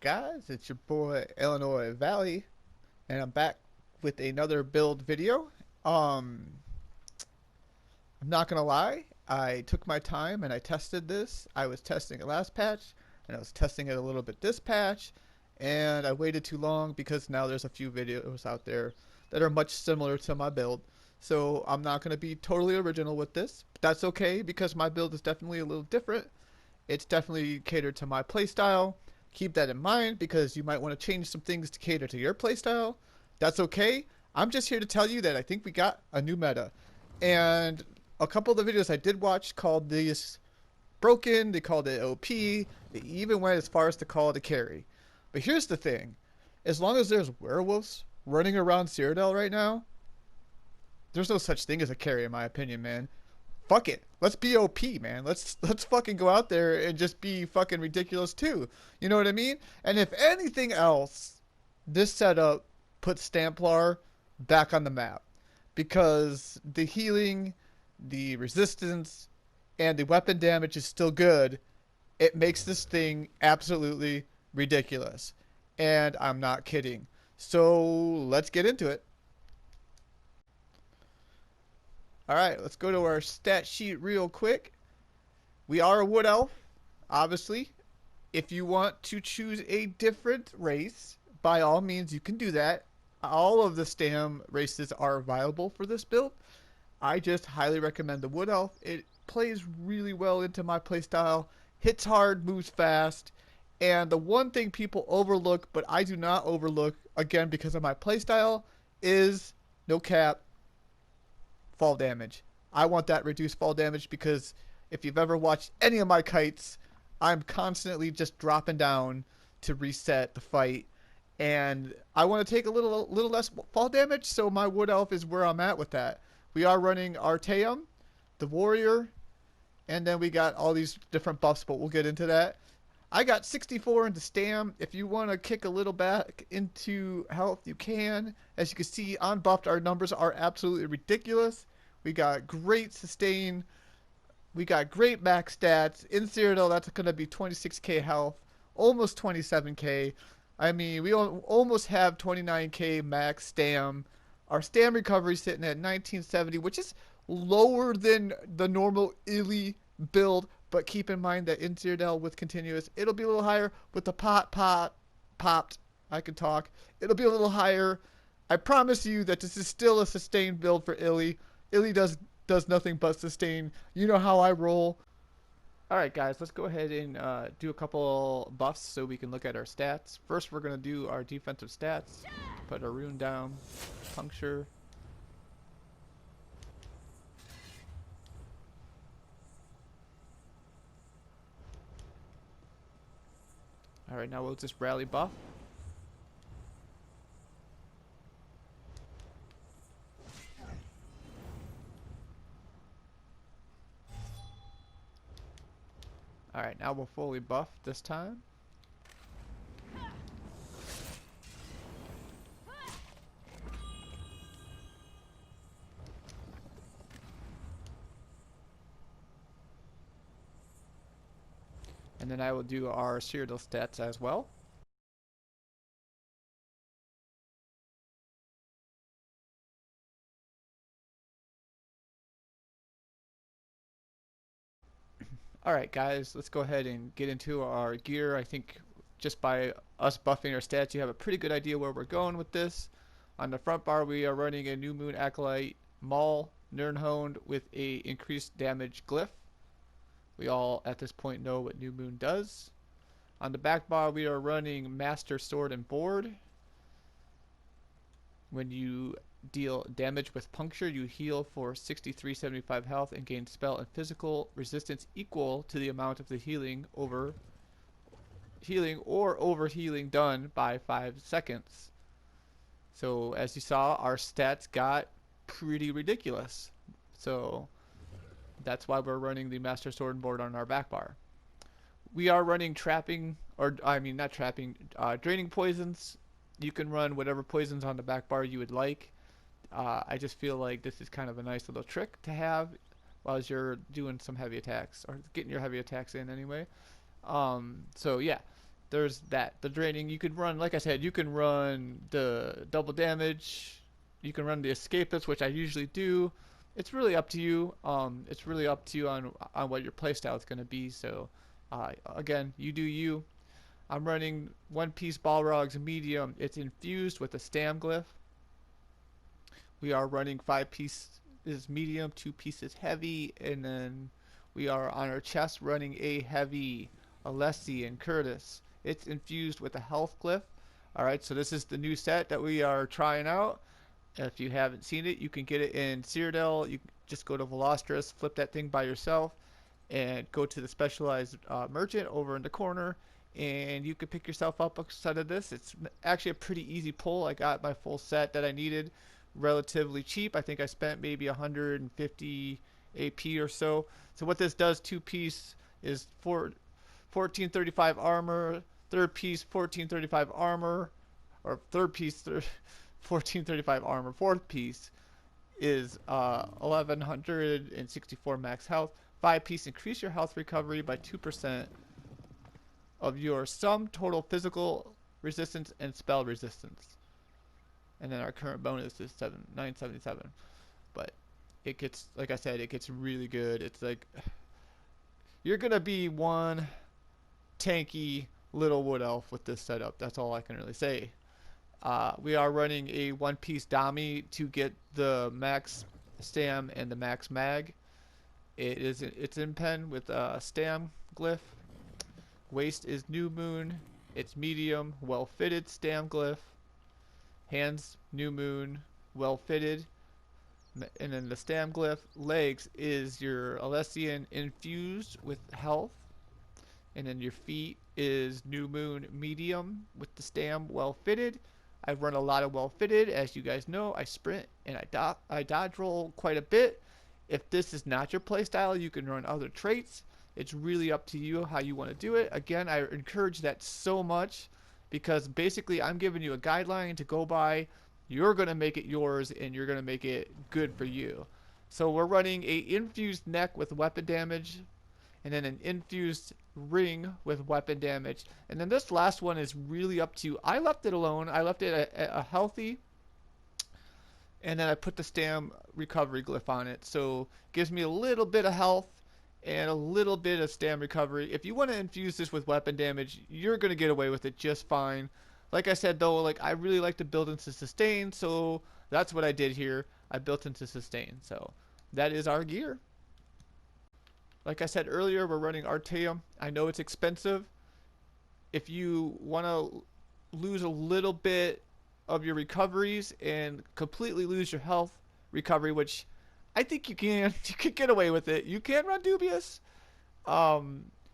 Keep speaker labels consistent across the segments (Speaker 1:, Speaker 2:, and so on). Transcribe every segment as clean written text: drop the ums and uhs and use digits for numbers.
Speaker 1: Guys? It's your boy Illinois Valley, and I'm back with another build video. Um, I'm not gonna lie, I took my time and I tested this. I was testing it last patch, and I was testing it a little bit this patch, and I waited too long because now there's a few videos out there that are much similar to my build. So I'm not gonna be totally original with this, but that's okay because my build is definitely a little different. It's definitely catered to my playstyle. Keep that in mind because you might want to change some things to cater to your playstyle. That's okay. I'm just here to tell you that I think we got a new meta. And a couple of the videos I did watch called these broken, they called it OP, they even went as far as to call it a carry. But here's the thing. As long as there's werewolves running around Cyrodiil right now, there's no such thing as a carry in my opinion, man. Fuck it. Let's be OP, man. Let's fucking go out there and just be fucking ridiculous too. You know what I mean? And if anything else, this setup puts Templar back on the map because the healing, the resistance, and the weapon damage is still good. It makes this thing absolutely ridiculous. And I'm not kidding. So let's get into it. All right, let's go to our stat sheet real quick. We are a wood elf, obviously. If you want to choose a different race, by all means, you can do that. All of the stam races are viable for this build. I just highly recommend the wood elf. It plays really well into my playstyle, hits hard, moves fast, and the one thing people overlook, but I do not overlook, again because of my playstyle, is no cap fall damage. I want that reduced fall damage because if you've ever watched any of my kites, I'm constantly just dropping down to reset the fight. And I want to take a little less fall damage, so my wood elf is where I'm at with that. We are running Arteum, the warrior, and then we got all these different buffs, but we'll get into that. I got 64 into stam. If you want to kick a little back into health, you can. As you can see, unbuffed, our numbers are absolutely ridiculous. We got great sustain. We got great max stats. In Cyrodiil, that's going to be 26k health, almost 27k. I mean, we almost have 29k max stam. Our stam recovery is sitting at 1970, which is lower than the normal illy build, but keep in mind that in Cyrodiil with continuous, it'll be a little higher. With the popped, I can talk. It'll be a little higher. I promise you that this is still a sustained build for Illy. Illy does nothing but sustain. You know how I roll. All right, guys, let's go ahead and do a couple buffs so we can look at our stats. First, we're gonna do our defensive stats. Put a rune down, puncture. All right, now we'll just rally buff. All right, now we'll fully buff this time. And then I will do our Cyrodiil stats as well. Alright guys, let's go ahead and get into our gear. I think just by us buffing our stats, you have a pretty good idea where we're going with this. On the front bar, we are running a New Moon Acolyte Maul Nirnhoned with a increased damage glyph. We all at this point know what New Moon does. On the back bar, we are running Master Sword and Board. When you deal damage with puncture, you heal for 6375 health and gain spell and physical resistance equal to the amount of the healing or over healing done by 5 seconds. So as you saw, our stats got pretty ridiculous. So that's why we're running the Master Sword and Board on our back bar. We are running trapping, or I mean not trapping, draining poisons. You can run whatever poisons on the back bar you would like. I just feel like this is kind of a nice little trick to have while you're doing some heavy attacks or getting your heavy attacks in anyway. So yeah, there's that. The draining, you can run, like I said, you can run the double damage, you can run the escapist, which I usually do. It's really up to you. It's really up to you on what your playstyle is going to be. So, again, you do you. I'm running one piece Balrogs medium. It's infused with a stam glyph. We are running 5 pieces medium, 2 pieces heavy, and then we are on our chest running a heavy Alessi and Curtis. It's infused with a health glyph. Alright, so this is the new set that we are trying out. If you haven't seen it, you can get it in Cyrodiil. You just go to Velostris, flip that thing by yourself, and go to the specialized merchant over in the corner, and you can pick yourself up a set of this. It's actually a pretty easy pull. I got my full set that I needed relatively cheap. I think I spent maybe 150 AP or so. So what this does, 2-piece is 1435 armor, third piece 1435 armor, or third piece 1435 armor, fourth piece is 1164 max health. 5-piece increase your health recovery by 2% of your sum total physical resistance and spell resistance. And then our current bonus is 977. But it gets, like I said, it gets really good. It's like you're gonna be one tanky little wood elf with this setup. That's all I can really say. We are running a 1-piece Dami to get the max stam and the max mag. It's in pen with a stam glyph. Waist is new moon. It's medium, well fitted stam glyph. Hands, new moon, well fitted. And then the stam glyph. Legs is your Alessian infused with health. And then your feet is new moon medium with the stam well fitted. I've run a lot of well fitted. As you guys know, I sprint and I dodge roll quite a bit. If this is not your playstyle, you can run other traits. It's really up to you how you want to do it. Again, I encourage that so much because basically I'm giving you a guideline to go by. You're going to make it yours and you're going to make it good for you. So we're running a infused neck with weapon damage and then an infused ring with weapon damage. And then this last one is really up to you. I left it alone. I left it a healthy, and then I put the stam recovery glyph on it. So it gives me a little bit of health and a little bit of stam recovery. If you want to infuse this with weapon damage, you're going to get away with it just fine. Like I said though, like I really like to build into sustain, so that's what I did here. I built into sustain. So that is our gear. Like I said earlier, we're running Artaeum. I know it's expensive. If you want to lose a little bit of your recoveries and completely lose your health recovery, which I think you can get away with it. You can run Dubious.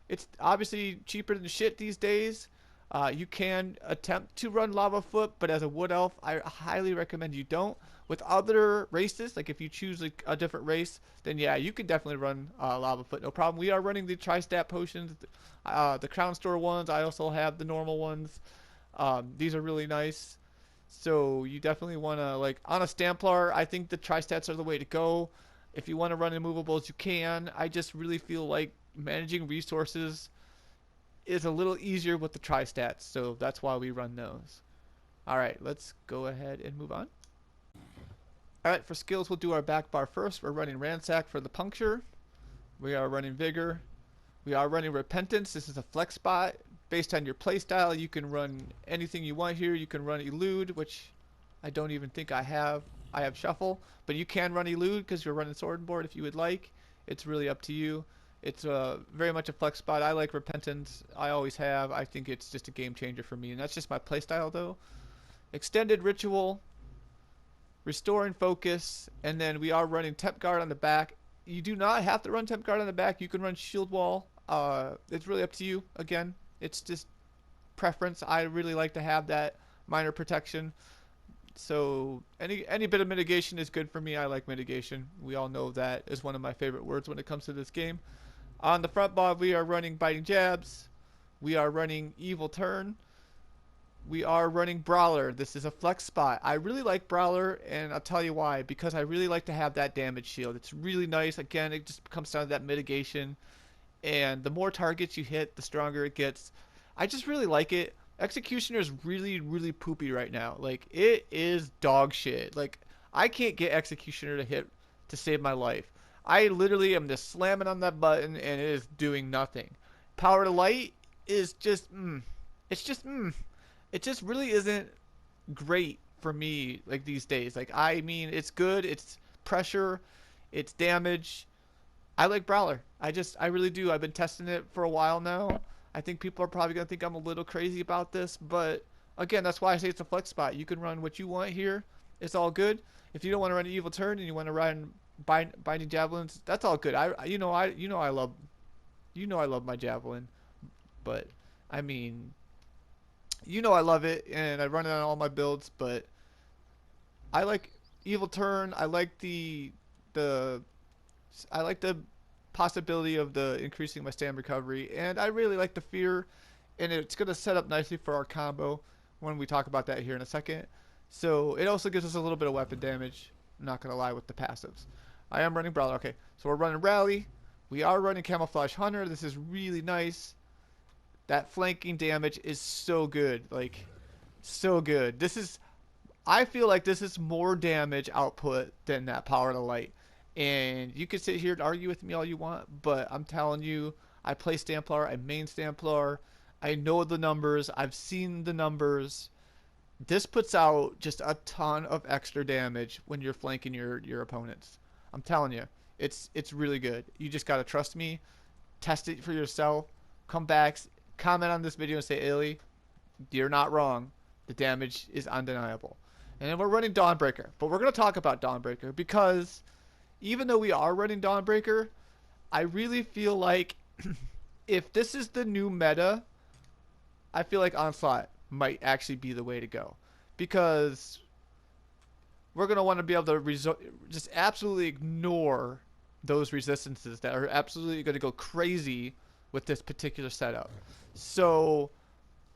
Speaker 1: It's obviously cheaper than shit these days. You can attempt to run Lava Foot, but as a Wood Elf, I highly recommend you don't. With other races, like if you choose like a different race, then yeah, you can definitely run Lava Foot, no problem. We are running the Tri-Stat potions, the Crown Store ones. I also have the normal ones. These are really nice. So you definitely want to, like, on a Templar, I think the Tri-Stats are the way to go. If you want to run immovables, you can. I just really feel like managing resources is a little easier with the Tri-Stats, so that's why we run those. Alright, let's go ahead and move on. Alright, for skills, we'll do our back bar first. We're running Ransack for the puncture. We are running Vigor. We are running Repentance. This is a flex spot. Based on your playstyle, you can run anything you want here. You can run Elude, which I don't even think I have. I have Shuffle, but you can run Elude because you're running Sword and Board if you would like. It's really up to you. It's very much a flex spot. I like Repentance. I always have. I think it's just a game changer for me, and that's just my playstyle though. Extended Ritual, Restore and Focus, and then we are running Temp Guard on the back. You do not have to run Temp Guard on the back. You can run Shield Wall. It's really up to you. Again, it's just preference. I really like to have that minor protection. So any bit of mitigation is good for me. I like mitigation. We all know that is one of my favorite words when it comes to this game. On the front bar, we are running Biting Jabs. We are running Evil Turn. We are running Brawler. This is a flex spot. I really like Brawler, and I'll tell you why. Because I really like to have that damage shield. It's really nice. Again, it just comes down to that mitigation. And the more targets you hit, the stronger it gets. I just really like it. Executioner is really, really poopy right now. Like, it is dog shit. Like, I can't get Executioner to hit to save my life. I literally am just slamming on that button and it is doing nothing. Power to Light is just, it's just, it just really isn't great for me like these days. Like, I mean, it's good, it's pressure, it's damage. I like Brawler. I really do. I've been testing it for a while now. I think people are probably gonna think I'm a little crazy about this, but again, that's why I say it's a flex spot. You can run what you want here. It's all good. If you don't want to run an evil turn and you want to run binding javelins, that's all good. I love my javelin, but I mean, I love it, and I run it on all my builds. But I like evil turn. The I like the possibility of the increasing my stamina recovery, and I really like the fear, and it's gonna set up nicely for our combo when we talk about that here in a second. So it also gives us a little bit of weapon damage. I'm not gonna lie with the passives. I am running Brawler. Okay, so we're running Rally. We are running Camouflage Hunter. This is really nice. That flanking damage is so good, like so good. I feel like this is more damage output than that Power to Light. And you can sit here and argue with me all you want, but I'm telling you, I play Templar, I main Templar, I know the numbers, I've seen the numbers. This puts out just a ton of extra damage when you're flanking your opponents. I'm telling you, it's really good. You just gotta trust me, test it for yourself, come back, comment on this video and say, Illy, you're not wrong. The damage is undeniable. And then we're running Dawnbreaker, but we're gonna talk about Dawnbreaker because even though we are running Dawnbreaker, I really feel like if this is the new meta, I feel like Onslaught might actually be the way to go. Because we're going to want to be able to just absolutely ignore those resistances that are absolutely going to go crazy with this particular setup. So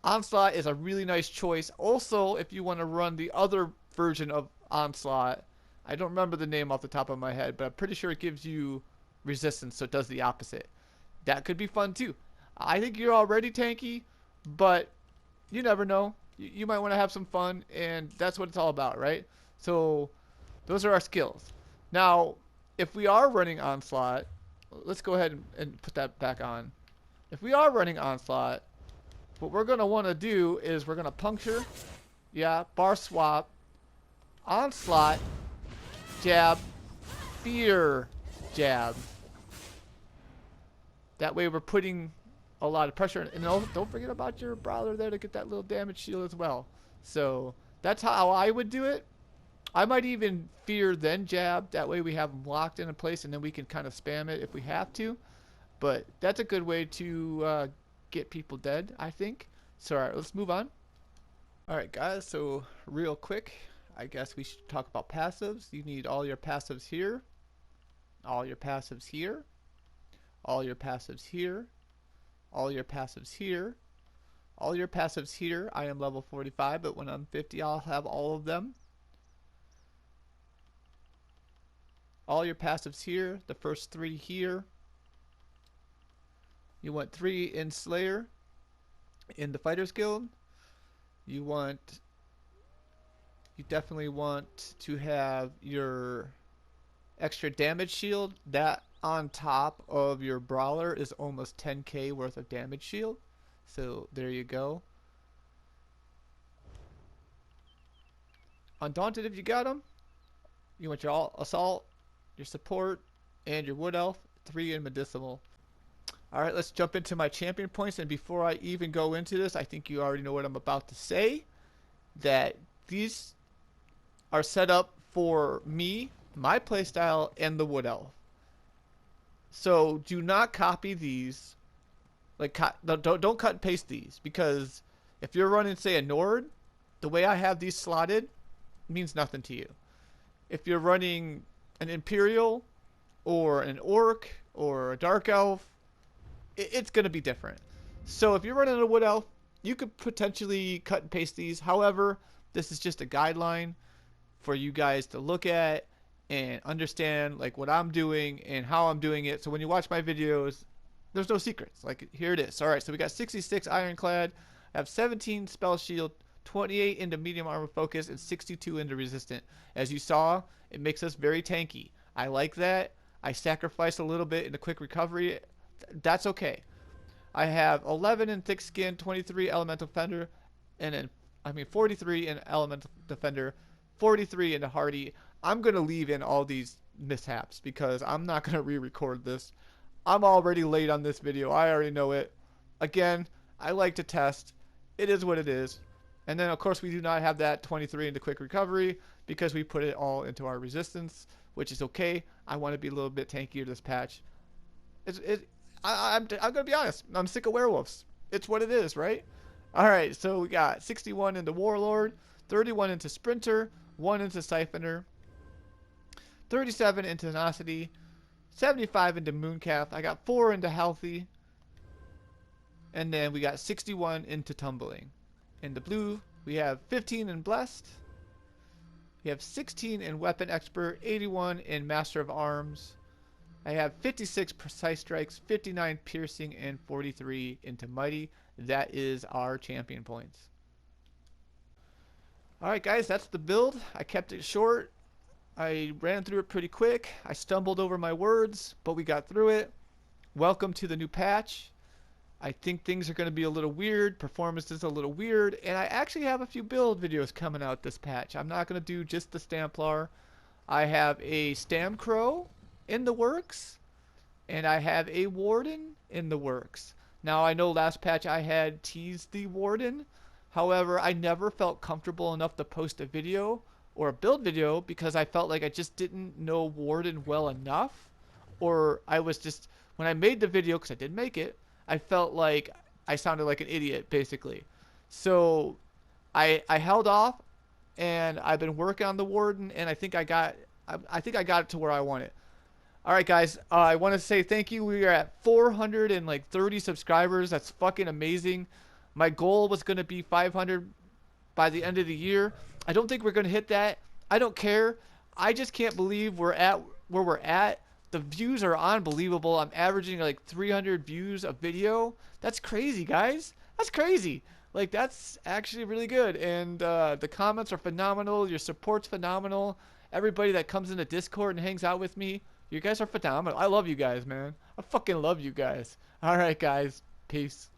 Speaker 1: Onslaught is a really nice choice. Also, if you want to run the other version of Onslaught, I don't remember the name off the top of my head, but I'm pretty sure it gives you resistance, so it does the opposite. That could be fun too. I think you're already tanky, but you never know. You might want to have some fun, and that's what it's all about, right? So those are our skills. Now, if we are running Onslaught, let's go ahead and put that back on. If we are running Onslaught, what we're going to want to do is we're going to puncture, bar swap, Onslaught, jab, fear, jab. That way we're putting a lot of pressure. And don't forget about your Brawler there to get that little damage shield as well. So that's how I would do it. I might even fear then jab. That way we have them locked in a place and then we can kind of spam it if we have to. But that's a good way to get people dead, I think. So alright, let's move on. Alright guys, so real quick, I guess we should talk about passives. You need all your passives here, all your passives here, all your passives here, all your passives here, all your passives here. I am level 45, but when I'm 50, I'll have all of them. All your passives here, the first 3 here. You want 3 in Slayer, in the Fighters Guild. You definitely want to have your extra damage shield. That on top of your Brawler is almost 10k worth of damage shield. So there you go. Undaunted if you got them. You want your Assault, your Support, and your Wood Elf. 3 in Medicinal. Alright, let's jump into my champion points. And before I even go into this, I think you already know what I'm about to say. That these are set up for me, my playstyle, and the Wood Elf. So do not copy these. Like, don't cut and paste these, because if you're running, say, a Nord, the way I have these slotted means nothing to you. If you're running an Imperial or an Orc or a Dark Elf, it's going to be different. So if you're running a Wood Elf, you could potentially cut and paste these. However, this is just a guideline for you guys to look at and understand like what I'm doing and how I'm doing it. So when you watch my videos, there's no secrets. Like, here it is. All right, so we got 66 ironclad. I have 17 spell shield, 28 into medium armor focus, and 62 into resistant. As you saw, it makes us very tanky. I like that. I sacrificed a little bit into quick recovery. That's okay. I have 11 in thick skin, 23 elemental defender, and then 43 in elemental defender, 43 into hardy. I'm gonna leave in all these mishaps because I'm not gonna re-record this. I'm already late on this video. I already know it. Again, I like to test. It is what it is. And then of course we do not have that 23 into quick recovery because we put it all into our resistance, which is okay. I want to be a little bit tankier this patch. I'm gonna be honest. I'm sick of werewolves. It's what it is, right? All right. So we got 61 into warlord, 31 into sprinter, 1 into siphoner, 37 into tenacity, 75 into mooncalf. I got 4 into healthy, and then we got 61 into tumbling. In the blue, we have 15 in blessed. We have 16 in weapon expert, 81 in master of arms. I have 56 precise strikes, 59 piercing, and 43 into mighty. That is our champion points. Alright guys, that's the build. I kept it short. I ran through it pretty quick. I stumbled over my words, but we got through it. Welcome to the new patch. I think things are going to be a little weird. Performance is a little weird. And I actually have a few build videos coming out this patch. I'm not going to do just the Templar. I have a Stamcrow in the works, and I have a Warden in the works. Now I know last patch I had teased the Warden, however I never felt comfortable enough to post a video or a build video because I felt like I just didn't know Warden well enough, or I was just, when I made the video, because I did make it, I felt like I sounded like an idiot basically. So I held off, and I've been working on the Warden, and I think I got it to where I want it. Alright guys, I want to say thank you. We are at 430 subscribers. That's fucking amazing. My goal was going to be 500 by the end of the year. I don't think we're going to hit that. I don't care. I just can't believe we're at where we're at. The views are unbelievable. I'm averaging like 300 views a video. That's crazy, guys. That's crazy. Like, that's actually really good. And the comments are phenomenal. Your support's phenomenal. Everybody that comes into Discord and hangs out with me, you guys are phenomenal. I love you guys, man. I fucking love you guys. All right, guys. Peace.